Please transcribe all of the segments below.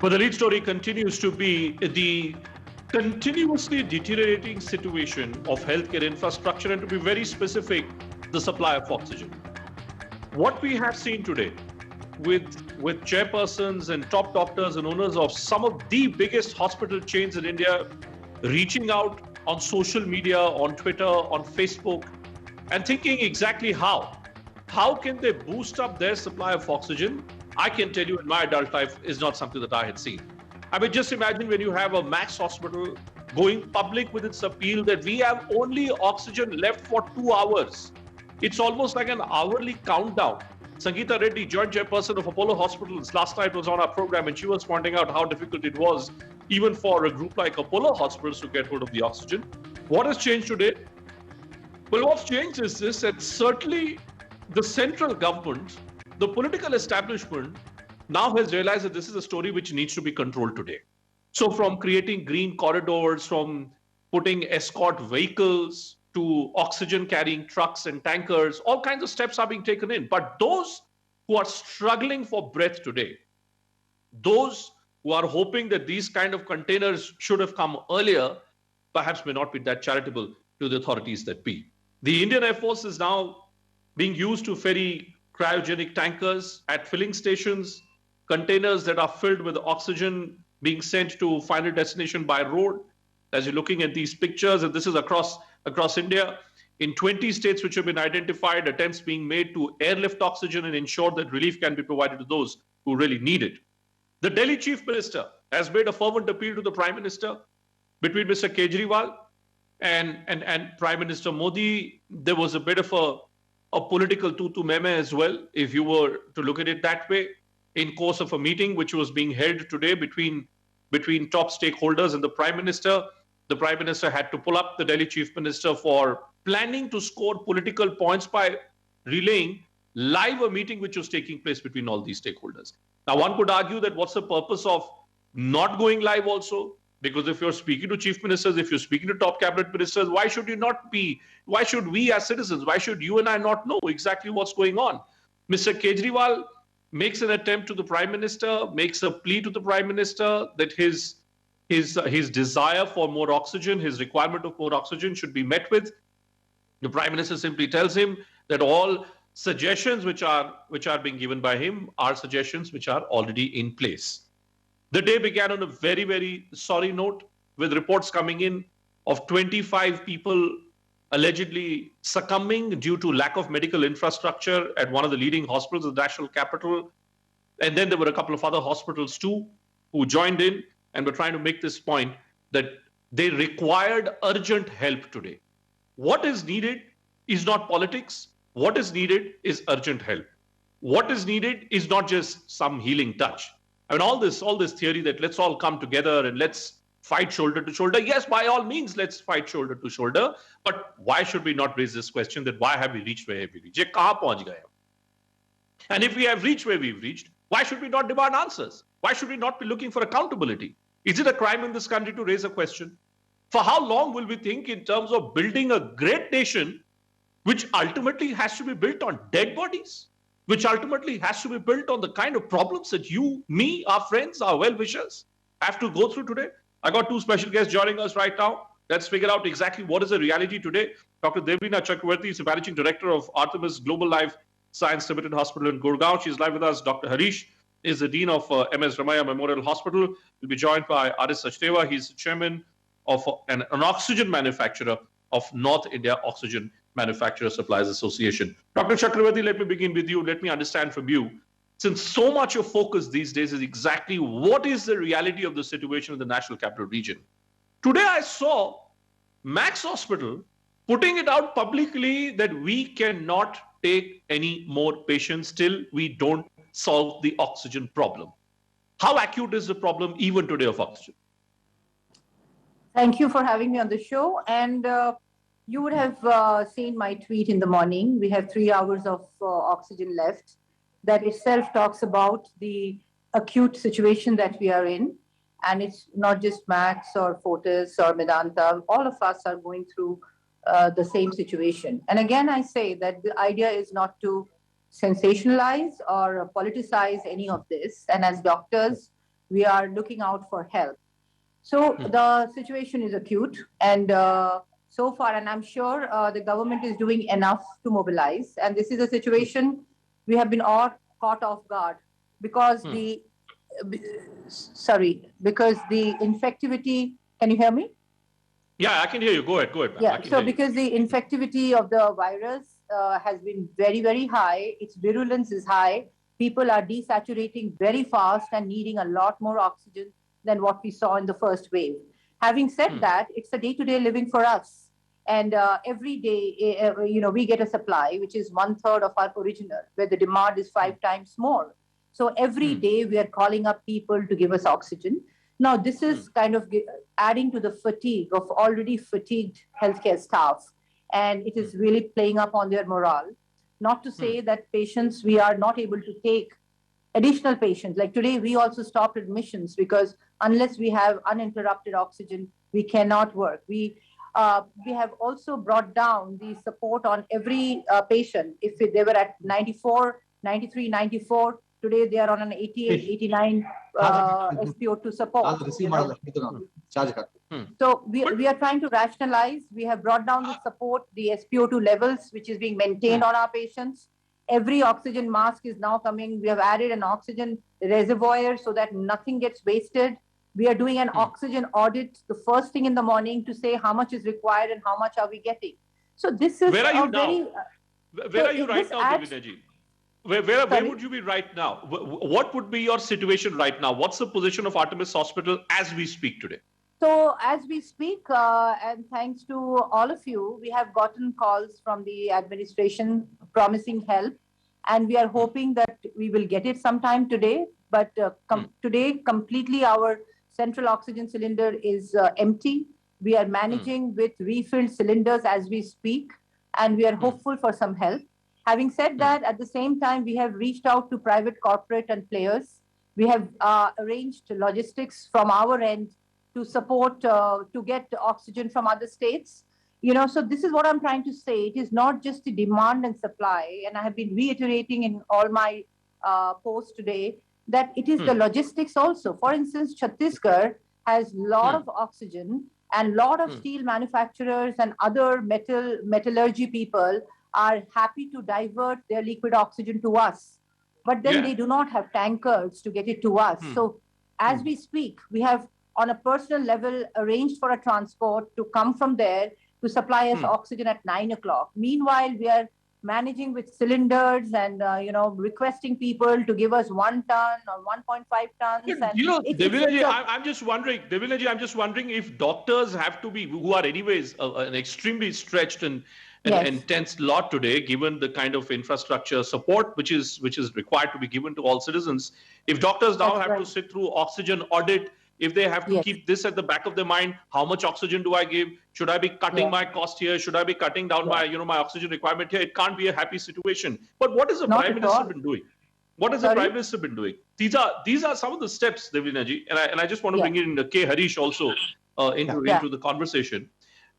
But the lead story continues to be the continuously deteriorating situation of healthcare infrastructure, and to be very specific, the supply of oxygen. What we have seen today with chairpersons and top doctors and owners of some of the biggest hospital chains in India reaching out on social media, on Twitter, on Facebook, and thinking exactly how can they boost up their supply of oxygen? I can tell you in my adult life is not something that I had seen. I mean, just imagine when you have a Max Hospital going public with its appeal that we have only oxygen left for 2 hours. It's almost like an hourly countdown. Sangeeta Reddy, joint chairperson of Apollo Hospitals, last night was on our program and she was pointing out how difficult it was even for a group like Apollo Hospitals to get hold of the oxygen. What has changed today? Well, what's changed is this, that certainly the central government, the political establishment now has realized that this is a story which needs to be controlled today. So from creating green corridors, from putting escort vehicles to oxygen carrying trucks and tankers, all kinds of steps are being taken in. But those who are struggling for breath today, those who are hoping that these kind of containers should have come earlier, perhaps may not be that charitable to the authorities that be. The Indian Air Force is now being used to ferry cryogenic tankers at filling stations, containers that are filled with oxygen being sent to final destination by road. As you're looking at these pictures, and this is across India, in 20 states which have been identified, attempts being made to airlift oxygen and ensure that relief can be provided to those who really need it. The Delhi Chief Minister has made a fervent appeal to the Prime Minister. Between Mr. Kejriwal and Prime Minister Modi, there was a bit of a political tutu-meme as well, if you were to look at it that way, in course of a meeting which was being held today between top stakeholders and the Prime Minister. The Prime Minister had to pull up the Delhi Chief Minister for planning to score political points by relaying live a meeting which was taking place between all these stakeholders. Now, one could argue that what's the purpose of not going live also? Because if you're speaking to chief ministers, if you're speaking to top cabinet ministers, why should you not be? Why should we as citizens, why should you and I not know exactly what's going on? Mr. Kejriwal makes an attempt to the Prime Minister, makes a plea to the Prime Minister that his desire for more oxygen, his requirement of more oxygen should be met with. The Prime Minister simply tells him that all suggestions which are being given by him are suggestions which are already in place. The day began on a very, very sorry note, with reports coming in of 25 people allegedly succumbing due to lack of medical infrastructure at one of the leading hospitals in the national capital. And then there were a couple of other hospitals too who joined in and were trying to make this point that they required urgent help today. What is needed is not politics. What is needed is urgent help. What is needed is not just some healing touch. I mean, all this theory that let's all come together and let's fight shoulder to shoulder. Yes, by all means, let's fight shoulder to shoulder. But why should we not raise this question that why have we reached where have we reached? Ye kahan pahunch gaya? And if we have reached where we've reached, why should we not demand answers? Why should we not be looking for accountability? Is it a crime in this country to raise a question? For how long will we think in terms of building a great nation which ultimately has to be built on dead bodies? Which ultimately has to be built on the kind of problems that you, me, our friends, our well-wishers have to go through today? I got two special guests joining us right now. Let's figure out exactly what is the reality today. Dr. Devlina Chakravarty is the Managing Director of Artemis Global Life Science Limited Hospital in Gurugram. She's live with us. Dr. Harish is the Dean of MS Ramaiah Memorial Hospital. We'll be joined by Aris Sachdeva. He's the Chairman of an oxygen manufacturer of North India Oxygen Manufacturer Suppliers Association. Dr. Chakravarty, let me begin with you. Let me understand from you, since so much of focus these days is exactly what is the reality of the situation in the National Capital Region. Today I saw Max Hospital putting it out publicly that we cannot take any more patients till we don't solve the oxygen problem. How acute is the problem even today of oxygen? Thank you for having me on the show. And you would have seen my tweet in the morning. We have 3 hours of oxygen left. That itself talks about the acute situation that we are in. And it's not just Max or Fortis or Medanta. All of us are going through the same situation. And again, I say that the idea is not to sensationalize or politicize any of this. And as doctors, we are looking out for help. So the situation is acute, and so far, and I'm sure the government is doing enough to mobilize. And this is a situation we have been all caught off guard because because the infectivity. Can you hear me? Yeah, I can hear you. Go ahead. Yeah. So because the infectivity of the virus has been very, very high, its virulence is high. People are desaturating very fast and needing a lot more oxygen than what we saw in the first wave. Having said that, it's a day-to-day living for us. And every day, we get a supply, which is 1/3 of our original, where the demand is 5 times more. So every day we are calling up people to give us oxygen. Now, this is kind of adding to the fatigue of already fatigued healthcare staff. And it is really playing up on their morale. Not to say that patients, we are not able to take additional patients. Like today, we also stopped admissions because unless we have uninterrupted oxygen, we cannot work. We have also brought down the support on every patient. If they were at 94, 93, 94, today they are on an 88, 89 SPO2 support. So we are trying to rationalize. We have brought down the support, the SPO2 levels, which is being maintained on our patients. Every oxygen mask is now coming. We have added an oxygen reservoir so that nothing gets wasted. We are doing an oxygen audit the first thing in the morning to say how much is required and how much are we getting. So this is Where are you now? Where are you right now, Devlina ji? Where would you be right now? What would be your situation right now? What's the position of Artemis Hospital as we speak today? So as we speak, and thanks to all of you, we have gotten calls from the administration promising help, and we are hoping that we will get it sometime today. But today, completely our central oxygen cylinder is empty. We are managing with refilled cylinders as we speak, and we are hopeful for some help. Having said that, at the same time, we have reached out to private corporate and players. We have arranged logistics from our end to support, to get oxygen from other states. So this is what I'm trying to say. It is not just the demand and supply, and I have been reiterating in all my posts today that it is the logistics also. For instance, Chhattisgarh has a lot of oxygen, and a lot of steel manufacturers and other metallurgy people are happy to divert their liquid oxygen to us. But then they do not have tankers to get it to us. So as we speak, we have on a personal level arranged for a transport to come from there to supply us oxygen at 9 o'clock. Meanwhile, we are managing with cylinders and requesting people to give us 1 ton or 1.5 tons. Devlina ji, I'm just wondering if doctors have to be, who are anyways an extremely stretched and tense lot today, given the kind of infrastructure support which is required to be given to all citizens. If doctors now have to sit through oxygen audit, if they have to keep this at the back of their mind, how much oxygen do I give? Should I be cutting my cost here? Should I be cutting down my oxygen requirement here? It can't be a happy situation. But what has the Prime Minister been doing? What has the Prime Minister been doing? These are some of the steps, Devlina ji, and I just want to bring in K. Harish also into the conversation.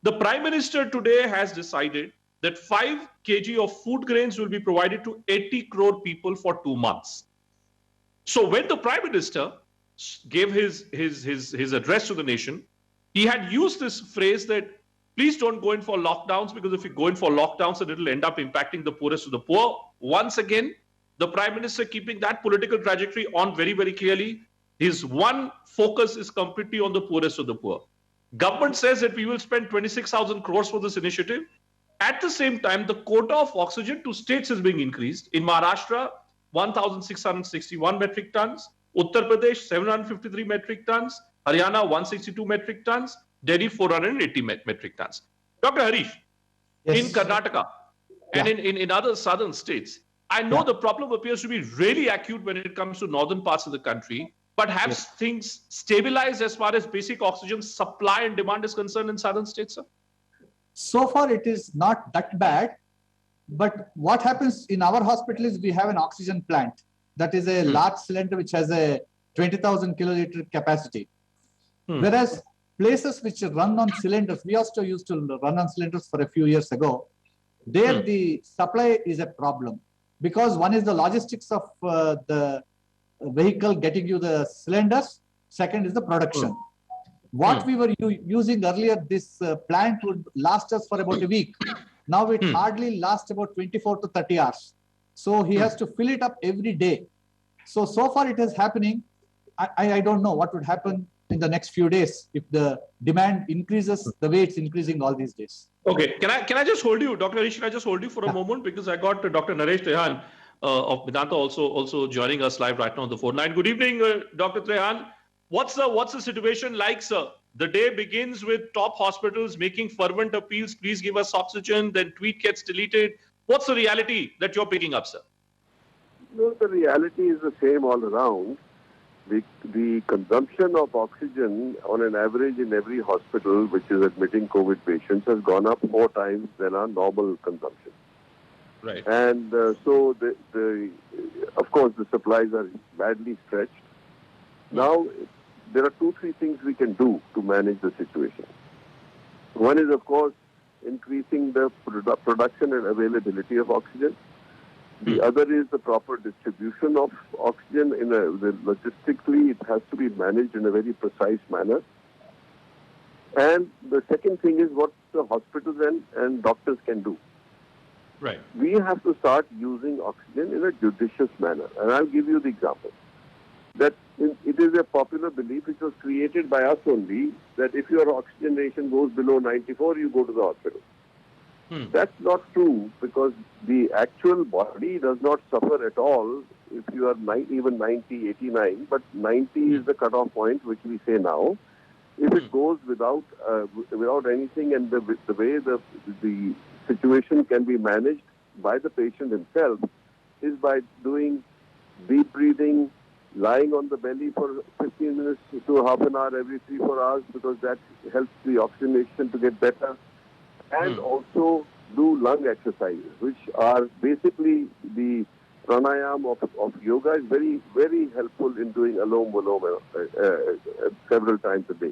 The Prime Minister today has decided that 5 kg of food grains will be provided to 80 crore people for 2 months. So when the Prime Minister gave his address to the nation, he had used this phrase that please don't go in for lockdowns, because if you go in for lockdowns, then it will end up impacting the poorest of the poor. Once again, the Prime Minister keeping that political trajectory on very, very clearly. His one focus is completely on the poorest of the poor. Government says that we will spend 26,000 crores for this initiative. At the same time, the quota of oxygen to states is being increased. In Maharashtra, 1,661 metric tons. Uttar Pradesh, 753 metric tons. Haryana, 162 metric tons. Delhi, 480 metric tons. Dr. Harish, in Karnataka and in other southern states, I know the problem appears to be really acute when it comes to northern parts of the country. But have things stabilized as far as basic oxygen supply and demand is concerned in southern states, sir? So far, it is not that bad. But what happens in our hospital is we have an oxygen plant. That is a large cylinder which has a 20,000 kiloliter capacity. Whereas places which run on cylinders, we also used to run on cylinders for a few years ago. There the supply is a problem. Because one is the logistics of the vehicle getting you the cylinders, Second is the production. What we were using earlier, this plant would last us for about a week. Now it hardly lasts about 24 to 30 hours. So he has to fill it up every day. So far it is happening. I don't know what would happen in the next few days if the demand increases the way it's increasing all these days. Okay, can I just hold you, Dr. Harish? Can I just hold you for a moment, because I got Dr. Naresh Trehan of Vedanta also joining us live right now on the phone line. Good evening, Dr. Trehan. What's the situation like, sir? The day begins with top hospitals making fervent appeals, please give us oxygen, then tweet gets deleted. What's the reality that you're picking up, sir? No, the reality is the same all around. The consumption of oxygen on an average in every hospital which is admitting COVID patients has gone up 4 times than our normal consumption. Right. And so, of course, the supplies are badly stretched. Now, there are 2-3 things we can do to manage the situation. One is, of course, increasing the production and availability of oxygen. The other is the proper distribution of oxygen. Logistically, it has to be managed in a very precise manner. And the second thing is what the hospitals and doctors can do. Right. We have to start using oxygen in a judicious manner. And I'll give you the example. That it is a popular belief which was created by us only, that if your oxygenation goes below 94, you go to the hospital. That's not true, because the actual body does not suffer at all if you are even 90, 89, but 90 is the cutoff point, which we say now. If it goes without anything, and the way the situation can be managed by the patient himself is by doing deep breathing, lying on the belly for 15 minutes to half an hour every 3-4 hours, because that helps the oxygenation to get better. And also do lung exercises, which are basically the pranayam of yoga, is very, very helpful in doing alom valom several times a day.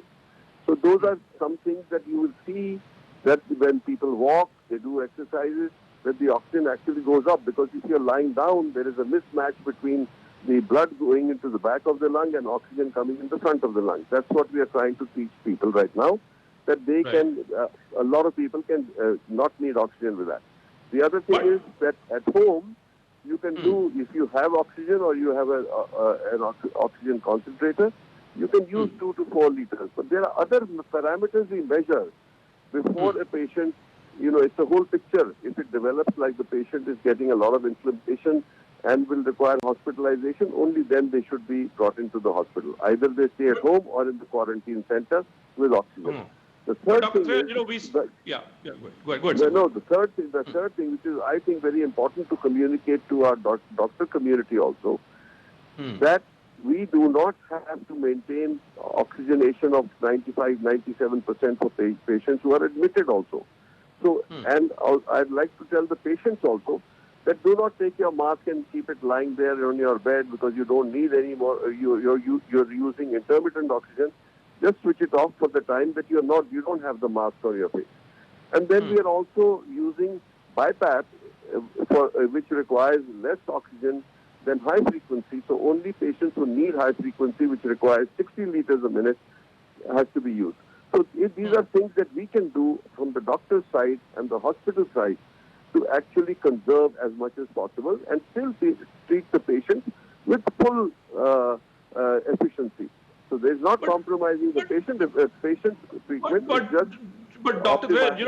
So those are some things that you will see, that when people walk, they do exercises, that the oxygen actually goes up, because if you're lying down, there is a mismatch between the blood going into the back of the lung and oxygen coming in the front of the lung. That's what we are trying to teach people right now, that they can, a lot of people can not need oxygen with that. The other thing is that at home, you can do, if you have oxygen or you have an oxygen concentrator, you can use 2 to 4 liters. But there are other parameters we measure before a patient, it's a whole picture. If it develops like the patient is getting a lot of inflammation and will require hospitalization, only then they should be brought into the hospital. Either they stay at home or in the quarantine center with oxygen. The third thing is, go ahead. No, the third thing, which is I think very important to communicate to our doctor community also, that we do not have to maintain oxygenation of 95, 97% for patients who are admitted also. So, and I'd like to tell the patients also that do not take your mask and keep it lying there on your bed because you don't need any more. You're using intermittent oxygen. Just switch it off for the time that you don't have the mask on your face. And then we are also using BiPAP, which requires less oxygen than high frequency. So only patients who need high frequency, which requires 60 liters a minute, has to be used. So these are things that we can do from the doctor's side and the hospital side to actually conserve as much as possible and still treat the patient with full efficiency. So there's not compromising the patient treatment. But Dr. Trehan,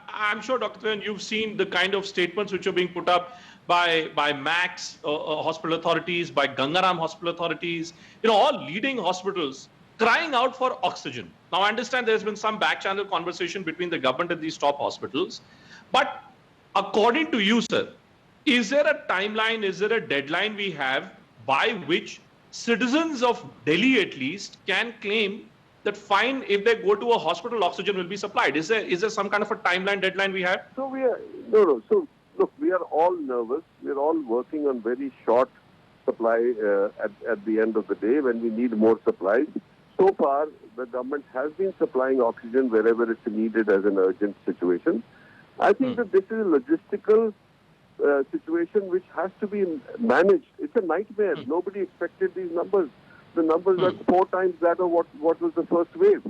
I'm sure, Dr. Trehan, you've seen the kind of statements which are being put up by Max hospital authorities, by Gangaram hospital authorities, all leading hospitals crying out for oxygen. Now, I understand there's been some back-channel conversation between the government and these top hospitals. But according to you, sir, is there a timeline, is there a deadline we have by which citizens of Delhi at least can claim that fine, if they go to a hospital, oxygen will be supplied? Is there some kind of a timeline deadline we have? So we are, no. So look, we are all nervous. We are all working on very short supply at the end of the day when we need more supplies. So far, the government has been supplying oxygen wherever it's needed as an urgent situation. I think that this is a logistical situation which has to be managed. It's a nightmare. Nobody expected these numbers. the numbers are 4 times that of what was the first wave.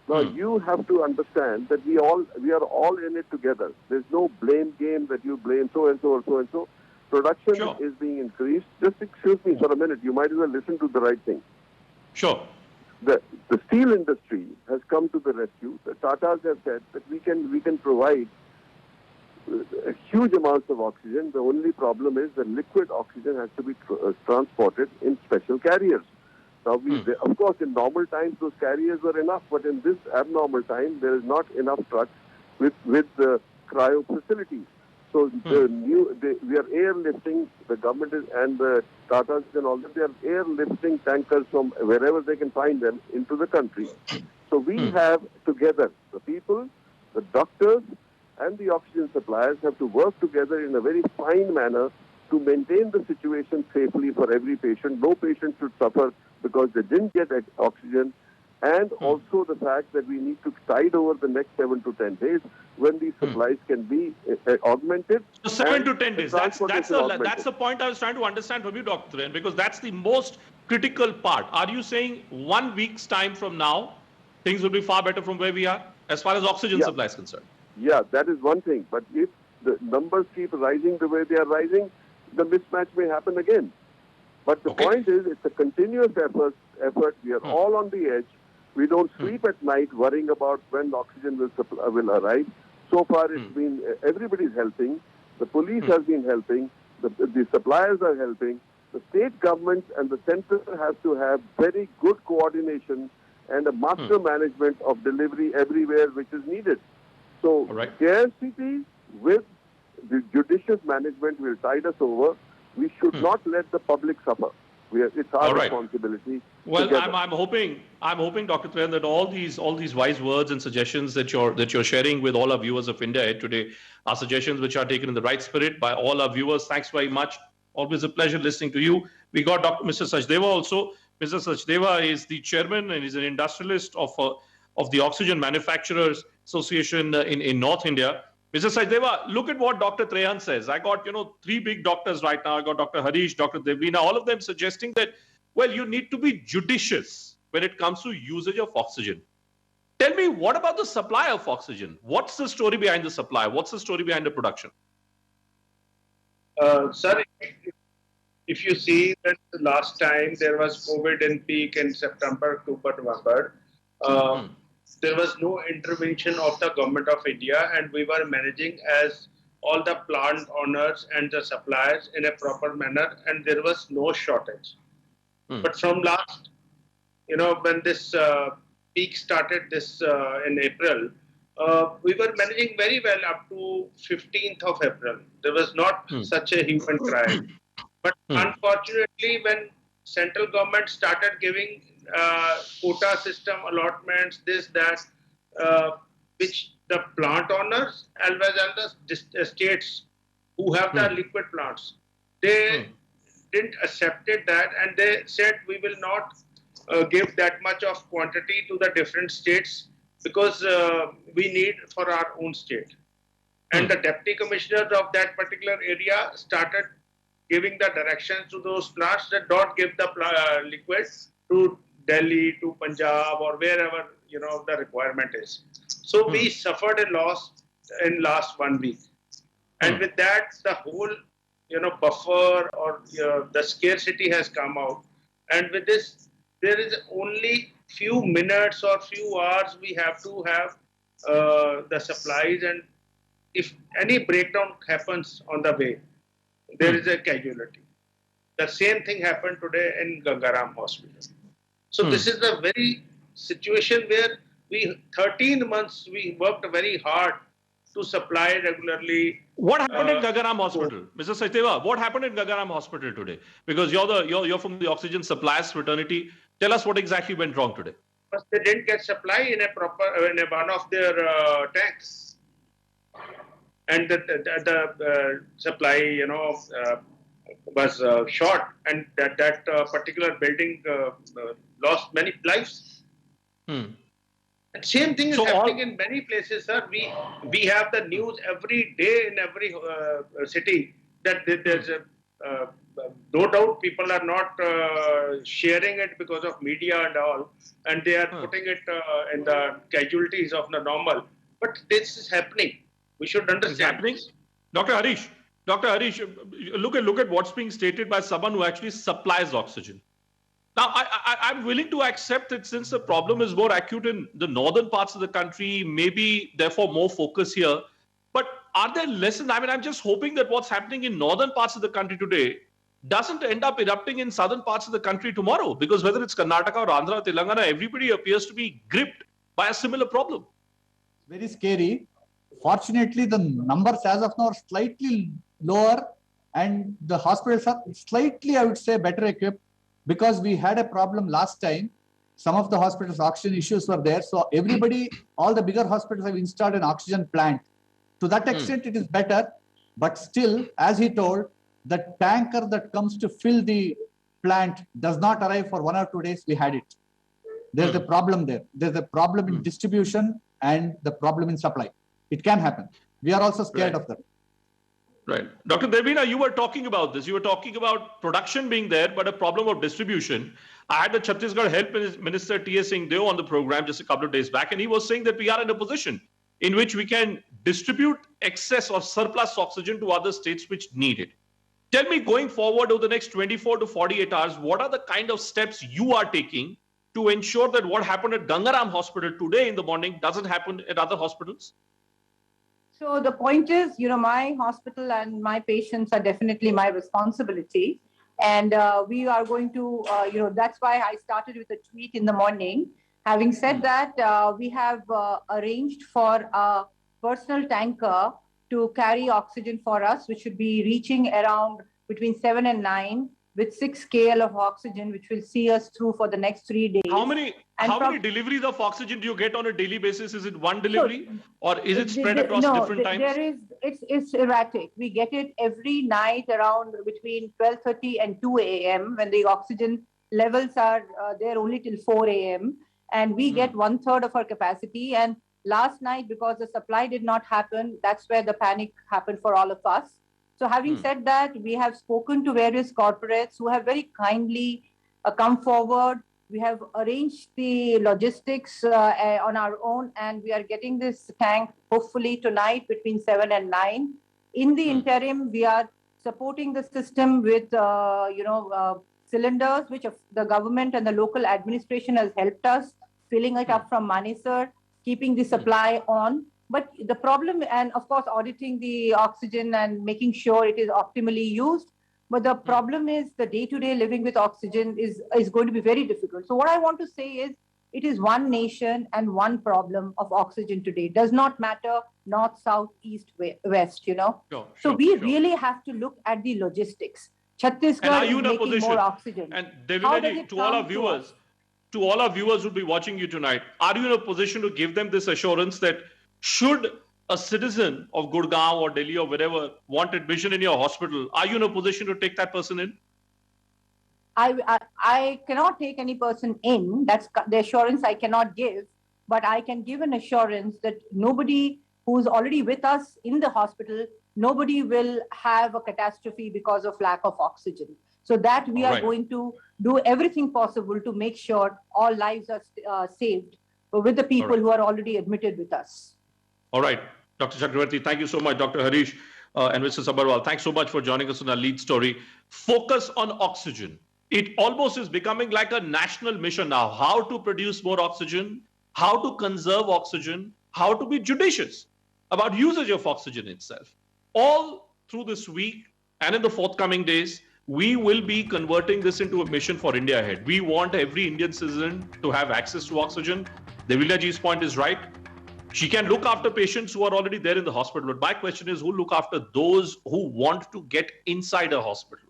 Now you have to understand that we are all in it together. There's no blame game that you blame so and so or so and so. Production is being increased. Just excuse me for a minute. You might as well listen to the right thing. Sure. The steel industry has come to the rescue. The Tatas have said that we can provide huge amounts of oxygen. The only problem is that liquid oxygen has to be transported in special carriers. Now, of course, in normal times, those carriers were enough, but in this abnormal time, there is not enough trucks with the cryo facilities. So we are airlifting, the government and the Tatas and all that, they are airlifting tankers from wherever they can find them into the country. So we have together, the people, the doctors, and the oxygen suppliers have to work together in a very fine manner to maintain the situation safely for every patient. No patient should suffer because they didn't get oxygen, and also the fact that we need to tide over the next 7 to 10 days when these supplies can be augmented. So 7 to 10 days. That's the point I was trying to understand from you, Dr. Trehan, because that's the most critical part. Are you saying 1 week's time from now, things will be far better from where we are as far as oxygen supply is concerned? Yeah, that is one thing. But if the numbers keep rising the way they are rising, the mismatch may happen again. But the point is, it's a continuous effort. We are all on the edge. We don't sleep at night worrying about when oxygen will arrive. So far, it's been everybody's helping. The police has been helping. The suppliers are helping. The state governments and the center have to have very good coordination and a master management of delivery everywhere which is needed. So scarcity with the judicious management will tide us over. We should not let the public suffer. It's our responsibility. Well, I'm hoping, Dr. Trehan, that all these wise words and suggestions that you're sharing with all our viewers of India today are suggestions which are taken in the right spirit by all our viewers. Thanks very much. Always a pleasure listening to you. We got Mr. Sachdeva also. Mr. Sachdeva is the chairman and is an industrialist of the Oxygen Manufacturers Association in North India. Mr. Sachdeva, look at what Dr. Trehan says. I got, 3 big doctors right now. I got Dr. Harish, Dr. Devlina, all of them suggesting that, well, you need to be judicious when it comes to usage of oxygen. Tell me, what about the supply of oxygen? What's the story behind the supply? What's the story behind the production? Sir, if you see that the last time there was COVID in peak in September, October, November, there was no intervention of the government of India, and we were managing as all the plant owners and the suppliers in a proper manner, and there was no shortage. But from last, when this peak started in April, we were managing very well up to 15th of April. There was not such a hue and cry. But unfortunately, when central government started giving quota system allotments, this, that, which the plant owners as well as the states who have the liquid plants, they didn't accept that, and they said we will not give that much of quantity to the different states because we need for our own state. And the deputy commissioners of that particular area started giving the directions to those plants that don't give the liquids to Delhi, to Punjab, or wherever the requirement is. So we suffered a loss in last 1 week, and with that the whole buffer or the scarcity has come out, and with this there is only few minutes or few hours we have to have the supplies, and if any breakdown happens on the way, there is a casualty. The same thing happened today in Gurugram Hospital. So this is the very situation where 13 months we worked very hard to supply regularly. What happened in Gurugram Hospital, Mr. Sachdeva? What happened in Gurugram Hospital today? Because you're from the oxygen suppliers fraternity. Tell us what exactly went wrong today. But they didn't get supply in one of their tanks, and the supply was short, and that particular building lost many lives. And same thing is happening in many places, sir. We have the news every day in every city that there's a no doubt people are not sharing it because of media and all, and they are putting it in the casualties of the normal. But this is happening. We should understand. It's happening. Dr. Harish, look at what's being stated by someone who actually supplies oxygen. Now, I'm willing to accept that since the problem is more acute in the northern parts of the country, maybe therefore more focus here. But are there lessons? I mean, I'm just hoping that what's happening in northern parts of the country today doesn't end up erupting in southern parts of the country tomorrow. Because whether it's Karnataka or Andhra, Telangana, everybody appears to be gripped by a similar problem. Very scary. Fortunately, the numbers as of now are slightly lower and the hospitals are slightly, I would say, better equipped because we had a problem last time. Some of the hospitals' oxygen issues were there. So everybody, all the bigger hospitals have installed an oxygen plant. To that extent, it is better. But still, as he told, the tanker that comes to fill the plant does not arrive for 1 or 2 days. We had it. There's a problem there. There's a problem in distribution and the problem in supply. It can happen. We are also scared of that. Right. Dr. Devlina, you were talking about this. You were talking about production being there, but a problem of distribution. I had the Chhattisgarh Health Minister T.S. Singhdeo on the program just a couple of days back, and he was saying that we are in a position in which we can distribute excess or surplus oxygen to other states which need it. Tell me, going forward over the next 24 to 48 hours, what are the kind of steps you are taking to ensure that what happened at Gurugram Hospital today in the morning doesn't happen at other hospitals? So the point is, my hospital and my patients are definitely my responsibility. And we are going to, that's why I started with a tweet in the morning. Having said that, we have arranged for a personal tanker to carry oxygen for us, which should be reaching around between 7 and 9 with 6 kL of oxygen, which will see us through for the next 3 days. How many deliveries of oxygen do you get on a daily basis? Is it one delivery or is it spread across different times? It's erratic. We get it every night around between 12:30 and 2 a.m. when the oxygen levels are there only till 4 a.m. And we get 1/3 of our capacity. And last night, because the supply did not happen, that's where the panic happened for all of us. So having said that, we have spoken to various corporates who have very kindly come forward. We have arranged the logistics on our own, and we are getting this tank hopefully tonight between 7 and 9. In the interim, we are supporting the system with, cylinders, which the government and the local administration has helped us, filling it up from Manesar, keeping the supply on. But the problem, and of course, auditing the oxygen and making sure it is optimally used. But the problem is the day-to-day living with oxygen is going to be very difficult. So what I want to say is, it is one nation and one problem of oxygen today. It does not matter north, south, east, west, So we really have to look at the logistics. Chhattisgarh is making more oxygen. And Devlina, to all our viewers who will be watching you tonight, are you in a position to give them this assurance that should a citizen of Gurugram or Delhi or wherever want admission in your hospital, are you in a position to take that person in? I cannot take any person in. That's the assurance I cannot give. But I can give an assurance that nobody who's already with us in the hospital, nobody will have a catastrophe because of lack of oxygen. So that we are going to do everything possible to make sure all lives are saved with the people who are already admitted with us. All right. Dr. Chakravarty, thank you so much. Dr. Harish and Mr. Sabharwal, thanks so much for joining us on our lead story. Focus on oxygen. It almost is becoming like a national mission now. How to produce more oxygen, how to conserve oxygen, how to be judicious about usage of oxygen itself. All through this week and in the forthcoming days, we will be converting this into a mission for India ahead. We want every Indian citizen to have access to oxygen. Devlina ji's point is right. She can look after patients who are already there in the hospital. But my question is, who look after those who want to get inside a hospital?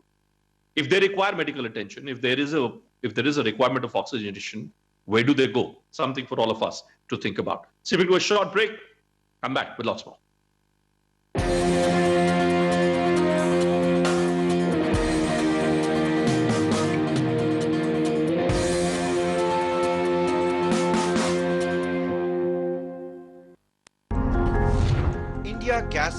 If they require medical attention, if there is a requirement of oxygenation, where do they go? Something for all of us to think about. Moving to a short break. Come back with lots more. India Gas